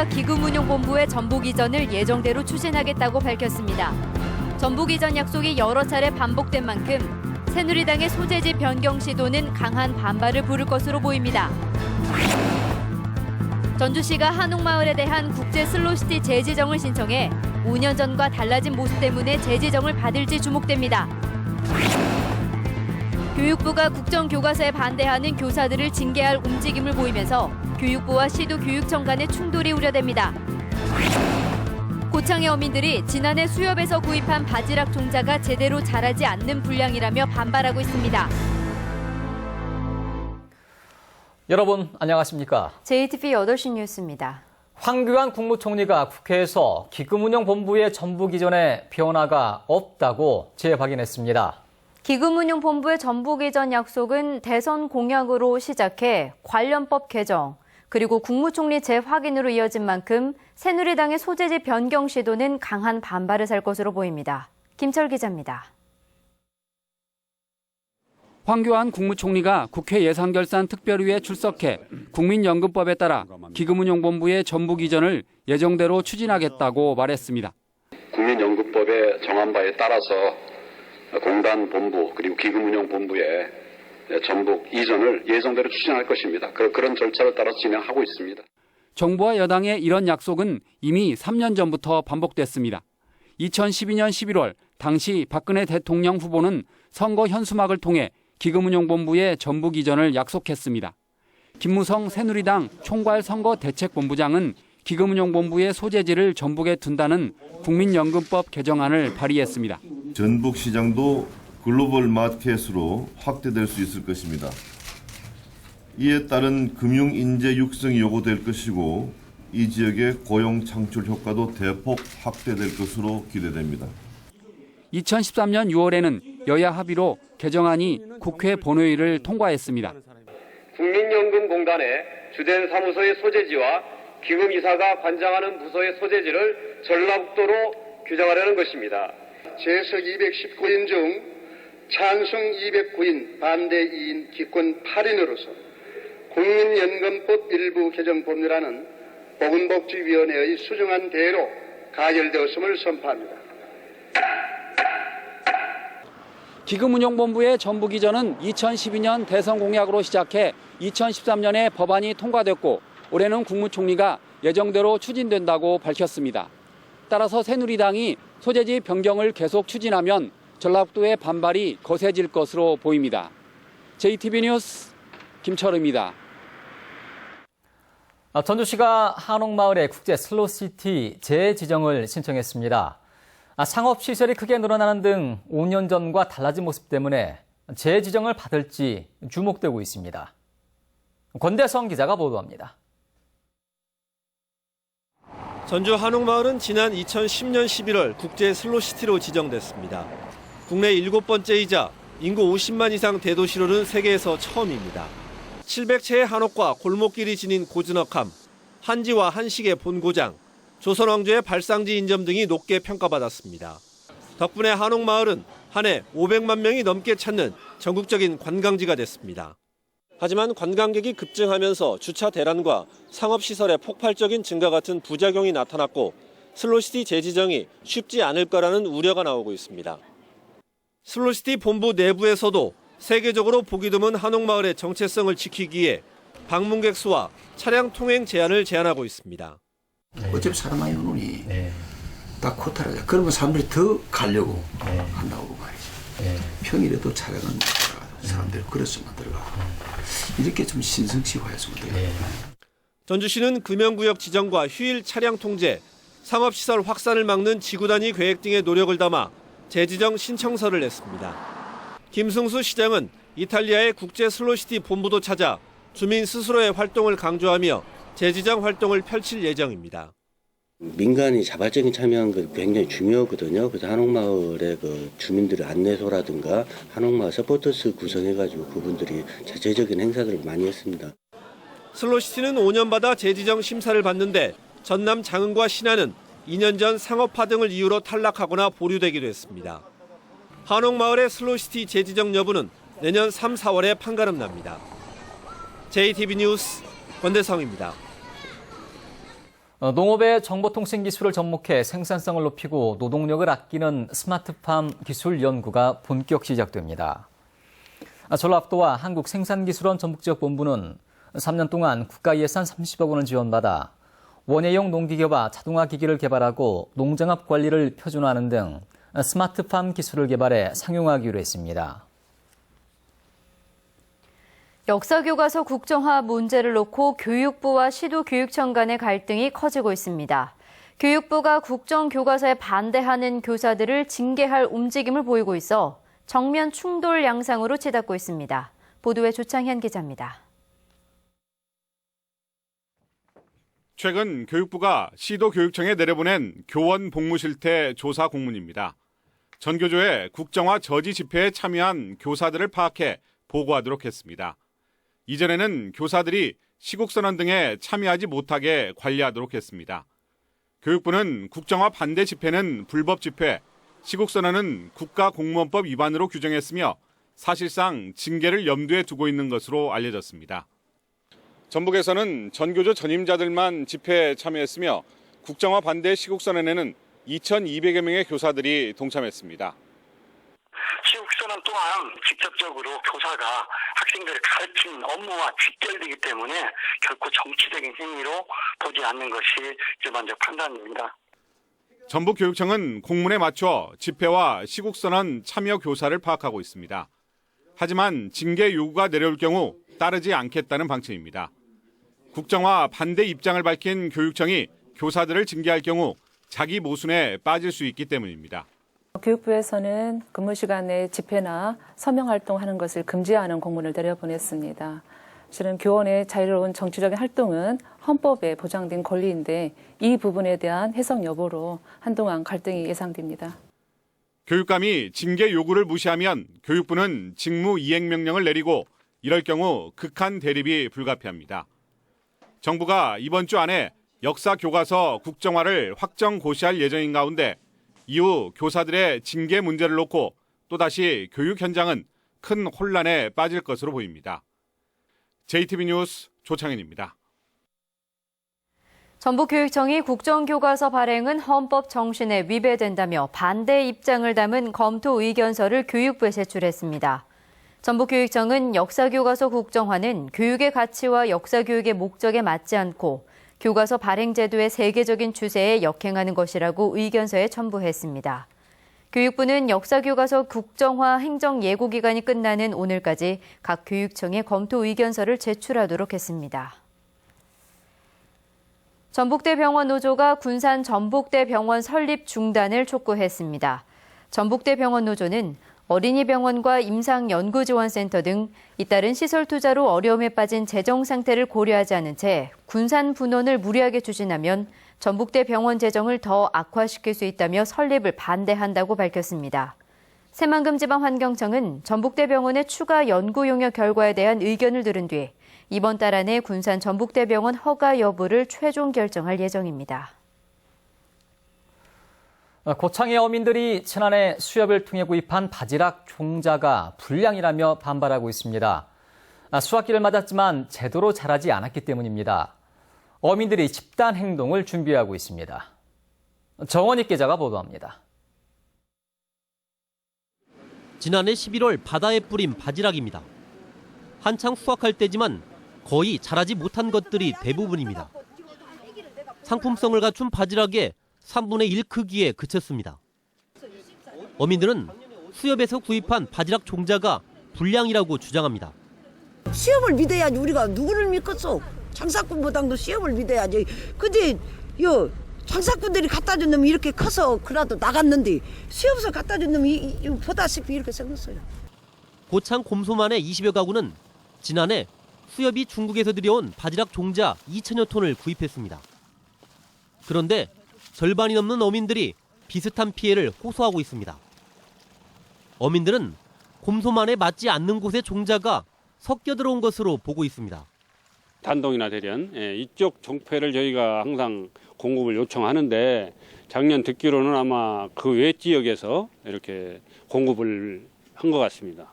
정부가 기금운용본부의 전북 이전을 예정대로 추진하겠다고 밝혔습니다. 전북 이전 약속이 여러 차례 반복된 만큼 새누리당의 소재지 변경 시도는 강한 반발을 부를 것으로 보입니다. 전주시가 한옥마을에 대한 국제 슬로시티 재지정을 신청해 5년 전과 달라진 모습 때문에 재지정을 받을지 주목됩니다. 교육부가 국정교과서에 반대하는 교사들을 징계할 움직임을 보이면서 교육부와 시도교육청 간의 충돌이 우려됩니다. 고창의 어민들이 지난해 수협에서 구입한 바지락 종자가 제대로 자라지 않는 불량이라며 반발하고 있습니다. 여러분 안녕하십니까? JTBC 8시 뉴스입니다. 황교안 국무총리가 국회에서 기금운용본부의 전북 이전에 변화가 없다고 재확인했습니다. 기금운용본부의 전북 이전 약속은 대선 공약으로 시작해 관련법 개정, 그리고 국무총리 재확인으로 이어진 만큼 새누리당의 소재지 변경 시도는 강한 반발을 살 것으로 보입니다. 김철 기자입니다. 황교안 국무총리가 국회 예산결산 특별위에 출석해 국민연금법에 따라 기금운용본부의 전북 이전을 예정대로 추진하겠다고 말했습니다. 국민연금법의 정한 바에 따라서 공단 본부 그리고 기금운용본부의 전북 이전을 예정대로 추진할 것입니다. 그런 절차를 따라 진행하고 있습니다. 정부와 여당의 이런 약속은 이미 3년 전부터 반복됐습니다. 2012년 11월 당시 박근혜 대통령 후보는 선거 현수막을 통해 기금운용본부의 전북 이전을 약속했습니다. 김무성 새누리당 총괄선거대책본부장은 기금운용본부의 소재지를 전북에 둔다는 국민연금법 개정안을 발의했습니다. 전북시장도 글로벌 마켓으로 확대될 수 있을 것입니다. 이에 따른 금융 인재 육성이 요구될 것이고 이 지역의 고용 창출 효과도 대폭 확대될 것으로 기대됩니다. 2013년 6월에는 여야 합의로 개정안이 국회 본회의를 통과했습니다. 국민연금공단의 주된 사무소의 소재지와 기금이사가 관장하는 부서의 소재지를 전라북도로 규정하려는 것입니다. 재석 219인 중 찬성 209인, 반대 2인, 기권 8인으로서 국민연금법 일부 개정 법률안은 보건복지위원회의 수정안 대로 가결되었음을 선포합니다. 기금운용본부의 전북 이전은 2012년 대선 공약으로 시작해 2013년에 법안이 통과됐고 올해는 국무총리가 예정대로 추진된다고 밝혔습니다. 따라서 새누리당이 소재지 변경을 계속 추진하면 전라북도의 반발이 거세질 것으로 보입니다. JTBC 뉴스 김철우입니다. 전주시가 한옥마을에 국제 슬로시티 재지정을 신청했습니다. 상업시설이 크게 늘어나는 등 5년 전과 달라진 모습 때문에 재지정을 받을지 주목되고 있습니다. 권대성 기자가 보도합니다. 전주 한옥마을은 지난 2010년 11월 국제 슬로시티로 지정됐습니다. 국내 7번째이자 인구 50만 이상 대도시로는 세계에서 처음입니다. 700채의 한옥과 골목길이 지닌 고즈넉함, 한지와 한식의 본고장, 조선왕조의 발상지 인점 등이 높게 평가받았습니다. 덕분에 한옥마을은 한 해 500만 명이 넘게 찾는 전국적인 관광지가 됐습니다. 하지만 관광객이 급증하면서 주차 대란과 상업시설의 폭발적인 증가 같은 부작용이 나타났고 슬로시티 재지정이 쉽지 않을 거라는 우려가 나오고 있습니다. 슬로시티 본부 내부에서도 세계적으로 보기 드문 한옥마을의 정체성을 지키기 위해 방문객 수와 차량 통행 제한을 제한하고 있습니다. 어차피 사람 많이 오느니 딱 코타라자. 그러면 사람들이 더 가려고 한다고 봐야지. 평일에도 차량은 사람들이 그랬으면 들어가고 이렇게 좀 신성시화했으면 들어가고. 전주시는 금연구역 지정과 휴일 차량 통제, 상업시설 확산을 막는 지구 단위 계획 등의 노력을 담아 재지정 신청서를 냈습니다. 김승수 시장은 이탈리아의 국제 슬로시티 본부도 찾아 주민 스스로의 활동을 강조하며 재지정 활동을 펼칠 예정입니다. 민간이 자발적인 참여한 건 굉장히 중요하거든요. 그래서 한옥마을의 주민들의 안내소라든가 한옥마을 서포터스 구성해가지고 그분들이 자체적인 행사들을 많이 했습니다. 슬로시티는 5년마다 재지정 심사를 받는데 전남 장흥과 신안은 2년 전 상업화 등을 이유로 탈락하거나 보류되기도 했습니다. 한옥마을의 슬로시티 재지정 여부는 내년 3, 4월에 판가름 납니다. JTBC 뉴스 권대성입니다. 농업의 정보통신 기술을 접목해 생산성을 높이고 노동력을 아끼는 스마트팜 기술 연구가 본격 시작됩니다. 전라북도와 한국생산기술원 전북지역본부는 3년 동안 국가 예산 30억 원을 지원받아 원예용 농기계와 자동화 기기를 개발하고 농장업 관리를 표준화하는 등 스마트팜 기술을 개발해 상용화하기로 했습니다. 역사교과서 국정화 문제를 놓고 교육부와 시도교육청 간의 갈등이 커지고 있습니다. 교육부가 국정교과서에 반대하는 교사들을 징계할 움직임을 보이고 있어 정면 충돌 양상으로 치닫고 있습니다. 보도에 조창현 기자입니다. 최근 교육부가 시도교육청에 내려보낸 교원 복무실태 조사 공문입니다. 전교조의 국정화 저지 집회에 참여한 교사들을 파악해 보고하도록 했습니다. 이전에는 교사들이 시국선언 등에 참여하지 못하게 관리하도록 했습니다. 교육부는 국정화 반대 집회는 불법 집회, 시국선언은 국가공무원법 위반으로 규정했으며 사실상 징계를 염두에 두고 있는 것으로 알려졌습니다. 전북에서는 전교조 전임자들만 집회에 참여했으며 국정화 반대 시국선언에는 2,200여 명의 교사들이 동참했습니다. 시국선언 또한 직접적으로 교사가 학생들을 가르치는 업무와 직결되기 때문에 결코 정치적인 행위로 보지 않는 것이 일반적 판단입니다. 전북교육청은 공문에 맞춰 집회와 시국선언 참여 교사를 파악하고 있습니다. 하지만 징계 요구가 내려올 경우 따르지 않겠다는 방침입니다. 국정화 반대 입장을 밝힌 교육청이 교사들을 징계할 경우 자기 모순에 빠질 수 있기 때문입니다. 교육부에서는 근무 시간에 집회나 서명 활동하는 것을 금지하는 공문을 내려보냈습니다. 실은 교원의 자유로운 정치적인 활동은 헌법에 보장된 권리인데 이 부분에 대한 해석 여부로 한동안 갈등이 예상됩니다. 교육감이 징계 요구를 무시하면 교육부는 직무 이행 명령을 내리고 이럴 경우 극한 대립이 불가피합니다. 정부가 이번 주 안에 역사 교과서 국정화를 확정 고시할 예정인 가운데 이후 교사들의 징계 문제를 놓고 또다시 교육 현장은 큰 혼란에 빠질 것으로 보입니다. JTB 뉴스 조창현입니다. 전북교육청이 국정교과서 발행은 헌법 정신에 위배된다며 반대 입장을 담은 검토 의견서를 교육부에 제출했습니다. 전북교육청은 역사교과서 국정화는 교육의 가치와 역사교육의 목적에 맞지 않고 교과서 발행 제도의 세계적인 추세에 역행하는 것이라고 의견서에 첨부했습니다. 교육부는 역사교과서 국정화 행정예고기간이 끝나는 오늘까지 각 교육청에 검토 의견서를 제출하도록 했습니다. 전북대병원 노조가 군산 전북대병원 설립 중단을 촉구했습니다. 전북대병원 노조는 어린이병원과 임상연구지원센터 등 잇따른 시설 투자로 어려움에 빠진 재정 상태를 고려하지 않은 채 군산 분원을 무리하게 추진하면 전북대병원 재정을 더 악화시킬 수 있다며 설립을 반대한다고 밝혔습니다. 새만금지방환경청은 전북대병원의 추가 연구 용역 결과에 대한 의견을 들은 뒤 이번 달 안에 군산 전북대병원 허가 여부를 최종 결정할 예정입니다. 고창의 어민들이 지난해 수협을 통해 구입한 바지락 종자가 불량이라며 반발하고 있습니다. 수확기를 맞았지만 제대로 자라지 않았기 때문입니다. 어민들이 집단 행동을 준비하고 있습니다. 정원익 기자가 보도합니다. 지난해 11월 바다에 뿌린 바지락입니다. 한창 수확할 때지만 거의 자라지 못한 것들이 대부분입니다. 상품성을 갖춘 바지락의 3분의 1 크기에 그쳤습니다. 어민들은 수협에서 구입한 바지락 종자가 불량이라고 주장합니다. 시험을 믿어야지 우리가 누구를 믿겠어. 장사꾼보다도 시험을 믿어야지. 근데 장사꾼들이 갖다 준 놈이 이렇게 커서 그래도 나갔는데 시험서 갖다 준 놈이 보다시피 이렇게 생겼어요. 고창 곰소만의 20여 가구는 지난해 수협이 중국에서 들여온 바지락 종자 2천여 톤을 구입했습니다. 그런데 절반이 넘는 어민들이 비슷한 피해를 호소하고 있습니다. 어민들은 곰소만에 맞지 않는 곳의 종자가 섞여 들어온 것으로 보고 있습니다. 단동이나 대련 이쪽 종패를 저희가 항상 공급을 요청하는데 작년 듣기로는 아마 그 외 지역에서 이렇게 공급을 한 것 같습니다.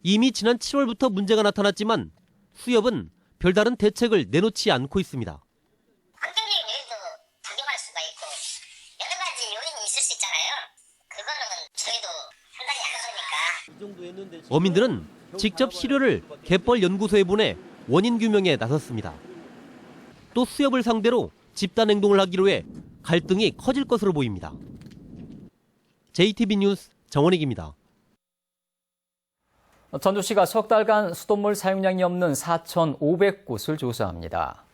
이미 지난 7월부터 문제가 나타났지만 수협은 별다른 대책을 내놓지 않고 있습니다. 환경에 의해서 어민들은 직접 시료를 갯벌 연구소에 보내 원인 규명에 나섰습니다. 또 수협을 상대로 집단 행동을 하기로 해 갈등이 커질 것으로 보입니다. JTB 뉴스 정원익입니다. 전주시가 석 달간 수돗물 사용량이 없는 4,500곳을 조사합니다.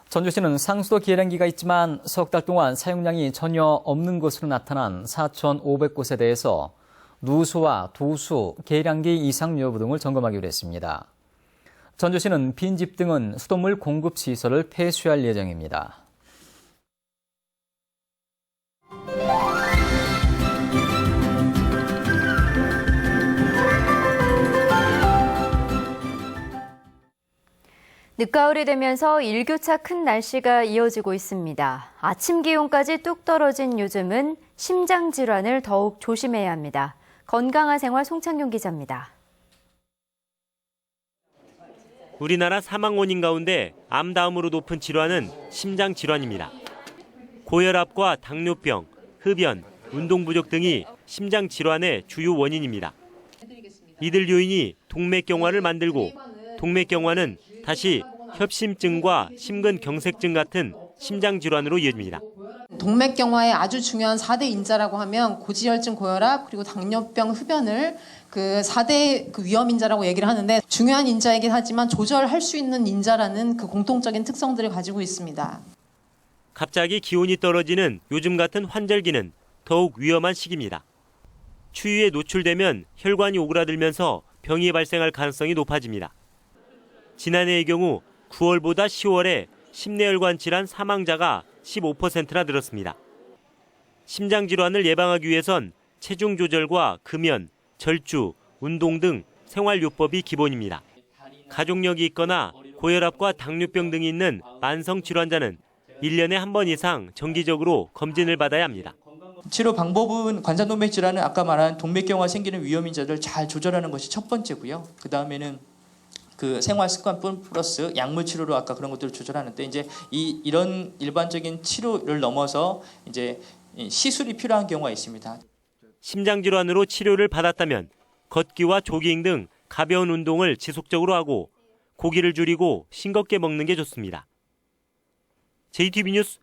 전주시는 상수도 계량기가 있지만 석 달 동안 사용량이 전혀 없는 것으로 나타난 4,500곳에 대해서 누수와 도수, 계량기 이상 여부 등을 점검하기로 했습니다. 전주시는 빈집 등은 수돗물 공급 시설을 폐쇄할 예정입니다. 늦가을이 되면서 일교차 큰 날씨가 이어지고 있습니다. 아침 기온까지 뚝 떨어진 요즘은 심장 질환을 더욱 조심해야 합니다. 건강한 생활 송창용 기자입니다. 우리나라 사망 원인 가운데 암 다음으로 높은 질환은 심장 질환입니다. 고혈압과 당뇨병, 흡연, 운동 부족 등이 심장 질환의 주요 원인입니다. 이들 요인이 동맥경화를 만들고 동맥경화는 다시 협심증과 심근경색증 같은 심장 질환으로 이어집니다. 동맥경화의 아주 중요한 4대 인자라고 하면 고지혈증, 고혈압, 그리고 당뇨병, 흡연을 그 4대 위험 인자라고 얘기를 하는데 중요한 인자이긴 하지만 조절할 수 있는 인자라는 그 공통적인 특성들을 가지고 있습니다. 갑자기 기온이 떨어지는 요즘 같은 환절기는 더욱 위험한 시기입니다. 추위에 노출되면 혈관이 오그라들면서 병이 발생할 가능성이 높아집니다. 지난해의 경우 9월보다 10월에 심내혈관 질환 사망자가 15%나 늘었습니다. 심장 질환을 예방하기 위해선 체중 조절과 금연, 절주, 운동 등 생활요법이 기본입니다. 가족력이 있거나 고혈압과 당뇨병 등이 있는 만성 질환자는 1년에 한 번 이상 정기적으로 검진을 받아야 합니다. 치료 방법은 관자동맥 질환은 아까 말한 동맥경화 생기는 위험인자를 잘 조절하는 것이 첫 번째고요. 그 다음에는 그 생활 습관뿐 플러스 약물 치료로 아까 그런 것들을 조절하는데 이제 이런 일반적인 치료를 넘어서 이제 시술이 필요한 경우가 있습니다. 심장 질환으로 치료를 받았다면 걷기와 조깅 등 가벼운 운동을 지속적으로 하고 고기를 줄이고 싱겁게 먹는 게 좋습니다. JTB 뉴스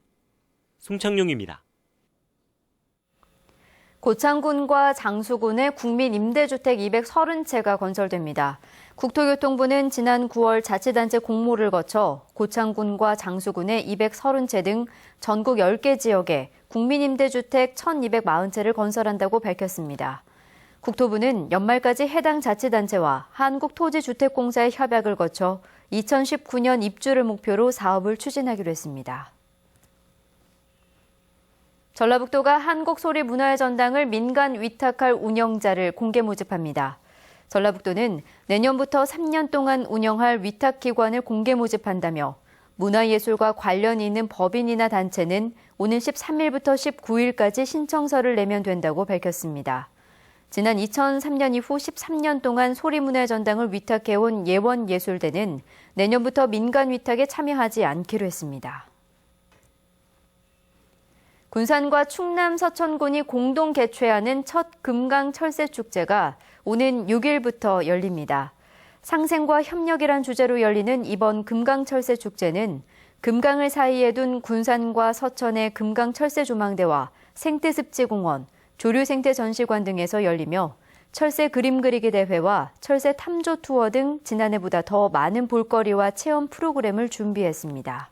송창용입니다. 고창군과 장수군에 국민임대주택 230채가 건설됩니다. 국토교통부는 지난 9월 자치단체 공모를 거쳐 고창군과 장수군의 230채 등 전국 10개 지역에 국민임대주택 1,240채를 건설한다고 밝혔습니다. 국토부는 연말까지 해당 자치단체와 한국토지주택공사의 협약을 거쳐 2019년 입주를 목표로 사업을 추진하기로 했습니다. 전라북도가 한국소리문화의 전당을 민간 위탁할 운영자를 공개 모집합니다. 전라북도는 내년부터 3년 동안 운영할 위탁기관을 공개 모집한다며 문화예술과 관련이 있는 법인이나 단체는 오는 13일부터 19일까지 신청서를 내면 된다고 밝혔습니다. 지난 2003년 이후 13년 동안 소리문화의 전당을 위탁해온 예원예술대는 내년부터 민간 위탁에 참여하지 않기로 했습니다. 군산과 충남 서천군이 공동 개최하는 첫 금강철새축제가 오는 6일부터 열립니다. 상생과 협력이란 주제로 열리는 이번 금강철새축제는 금강을 사이에 둔 군산과 서천의 금강철새조망대와 생태습지공원, 조류생태전시관 등에서 열리며 철새 그림 그리기 대회와 철새 탐조 투어 등 지난해보다 더 많은 볼거리와 체험 프로그램을 준비했습니다.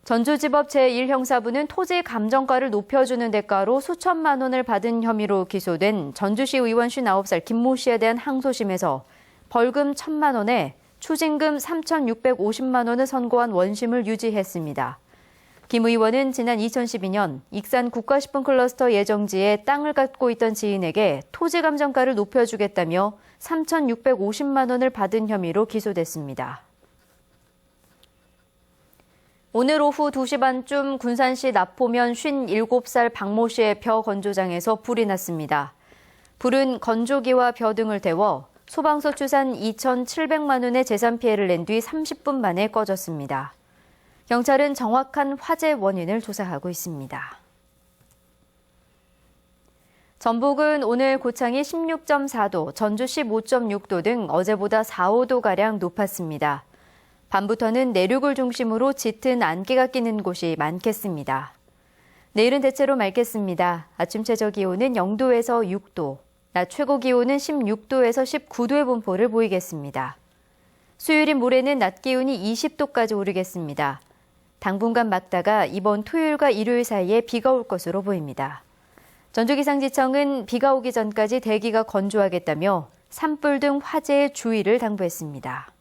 전주지법 제1형사부는 토지 감정가를 높여주는 대가로 수천만 원을 받은 혐의로 기소된 전주시 의원 59살 김모 씨에 대한 항소심에서 벌금 1,000만 원에 추징금 3,650만 원을 선고한 원심을 유지했습니다. 김 의원은 지난 2012년 익산 국가식품 클러스터 예정지에 땅을 갖고 있던 지인에게 토지 감정가를 높여주겠다며 3,650만 원을 받은 혐의로 기소됐습니다. 오늘 오후 2시 반쯤 군산시 나포면 57살 박모 씨의 벼 건조장에서 불이 났습니다. 불은 건조기와 벼 등을 태워 소방서 추산 2,700만 원의 재산 피해를 낸 뒤 30분 만에 꺼졌습니다. 경찰은 정확한 화재 원인을 조사하고 있습니다. 전북은 오늘 고창이 16.4도, 전주 15.6도 등 어제보다 4, 5도가량 높았습니다. 밤부터는 내륙을 중심으로 짙은 안개가 끼는 곳이 많겠습니다. 내일은 대체로 맑겠습니다. 아침 최저 기온은 0도에서 6도, 낮 최고 기온은 16도에서 19도의 분포를 보이겠습니다. 수요일인 모레는 낮 기온이 20도까지 오르겠습니다. 당분간 맑다가 이번 토요일과 일요일 사이에 비가 올 것으로 보입니다. 전주기상지청은 비가 오기 전까지 대기가 건조하겠다며 산불 등 화재에 주의를 당부했습니다.